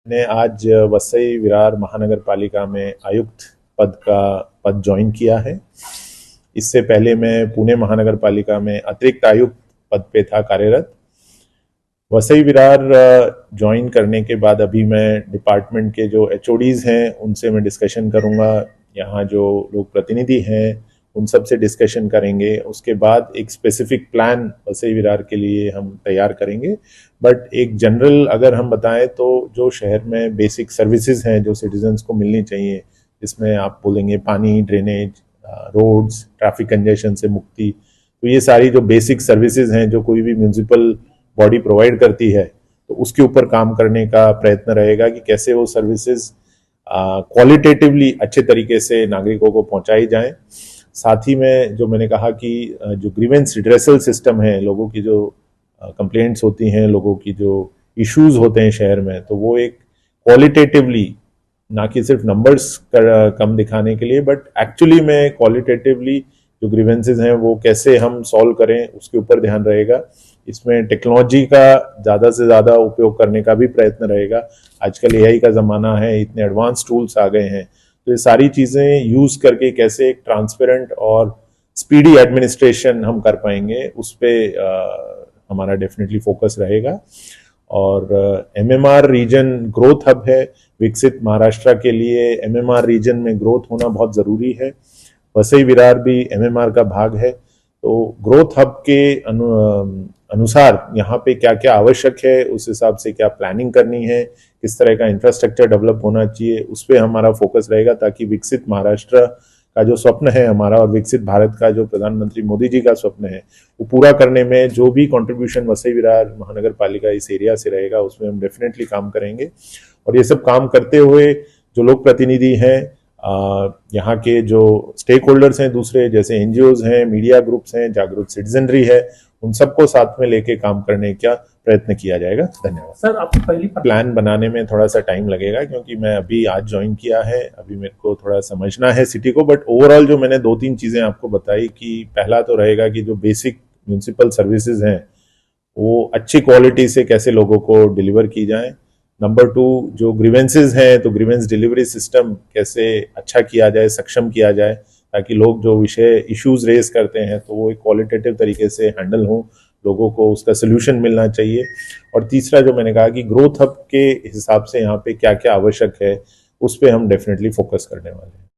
ने आज वसई विरार महानगर पालिका में आयुक्त पद ज्वाइन किया है। इससे पहले मैं पुणे महानगर पालिका में अतिरिक्त आयुक्त पद पे था कार्यरत। वसई विरार ज्वाइन करने के बाद अभी मैं डिपार्टमेंट के जो एचओडीज हैं उनसे मैं डिस्कशन करूंगा, यहाँ जो लोग प्रतिनिधि हैं उन सब से डिस्कशन करेंगे। उसके बाद एक स्पेसिफिक प्लान वसई विरार के लिए हम तैयार करेंगे। बट एक जनरल अगर हम बताएं तो जो शहर में बेसिक सर्विसेज हैं जो सिटीजन्स को मिलनी चाहिए, जिसमें आप बोलेंगे पानी, ड्रेनेज, रोड्स, ट्रैफिक कंजेशन से मुक्ति, तो ये सारी जो बेसिक सर्विसेज हैं जो कोई भी म्यूनिसिपल बॉडी प्रोवाइड करती है, तो उसके ऊपर काम करने का प्रयत्न रहेगा कि कैसे वो सर्विसेज क्वालिटेटिवली अच्छे तरीके से नागरिकों को पहुंचाई जाएं। साथ ही में जो मैंने कहा कि जो ग्रीवेंस रिड्रेसल सिस्टम है, लोगों की जो कंप्लेंट्स होती हैं, लोगों की जो इश्यूज होते हैं शहर में, तो वो एक क्वालिटेटिवली, ना कि सिर्फ नंबर्स कम दिखाने के लिए, बट एक्चुअली में क्वालिटेटिवली जो ग्रीवेंसेज हैं वो कैसे हम सॉल्व करें उसके ऊपर ध्यान रहेगा। इसमें टेक्नोलॉजी का ज़्यादा से ज़्यादा उपयोग करने का भी प्रयत्न रहेगा। आजकल एआई का ज़माना है, इतने एडवांस टूल्स आ गए हैं, तो ये सारी चीज़ें यूज़ करके कैसे एक ट्रांसपेरेंट और स्पीडी एडमिनिस्ट्रेशन हम कर पाएंगे, उस पर हमारा डेफिनेटली फोकस रहेगा। और एमएमआर रीजन ग्रोथ हब है, विकसित महाराष्ट्र के लिए एमएमआर रीजन में ग्रोथ होना बहुत ज़रूरी है। वसई विरार भी एमएमआर का भाग है, तो ग्रोथ हब के अनुसार यहाँ पे क्या क्या आवश्यक है, उस हिसाब से क्या प्लानिंग करनी है, किस तरह का इंफ्रास्ट्रक्चर डेवलप होना चाहिए, उस पर हमारा फोकस रहेगा, ताकि विकसित महाराष्ट्र का जो स्वप्न है हमारा और विकसित भारत का जो प्रधानमंत्री मोदी जी का स्वप्न है, वो पूरा करने में जो भी कंट्रीब्यूशन वसई विरार महानगर पालिका इस एरिया से रहेगा उसमें हम डेफिनेटली काम करेंगे। और ये सब काम करते हुए जो लोग प्रतिनिधि हैं, यहाँ के जो स्टेक होल्डर्स हैं दूसरे, जैसे एनजीओज हैं, मीडिया ग्रुप्स हैं, जागरूक सिटीजनरी है, उन सबको साथ में लेके काम करने का प्रयत्न किया जाएगा। धन्यवाद सर। आपकी पहली प्लान बनाने में थोड़ा सा टाइम लगेगा, क्योंकि मैं अभी आज ज्वाइन किया है, अभी मेरे को थोड़ा समझना है सिटी को। बट ओवरऑल जो मैंने 2-3 चीजें आपको बताई कि पहला तो रहेगा कि जो बेसिक म्यूनिसिपल सर्विसेज हैं वो अच्छी क्वालिटी से कैसे लोगों को डिलीवर की जाए। नंबर 2, जो ग्रीवेंसेज हैं तो ग्रीवेंस डिलीवरी सिस्टम कैसे अच्छा किया जाए, सक्षम किया जाए, ताकि लोग जो विषय इश्यूज रेज करते हैं तो वो एक क्वालिटेटिव तरीके से हैंडल हो, लोगों को उसका सोल्यूशन मिलना चाहिए। और तीसरा जो मैंने कहा कि ग्रोथ हब के हिसाब से यहाँ पे क्या क्या आवश्यक है, उस पर हम डेफिनेटली फोकस करने वाले हैं।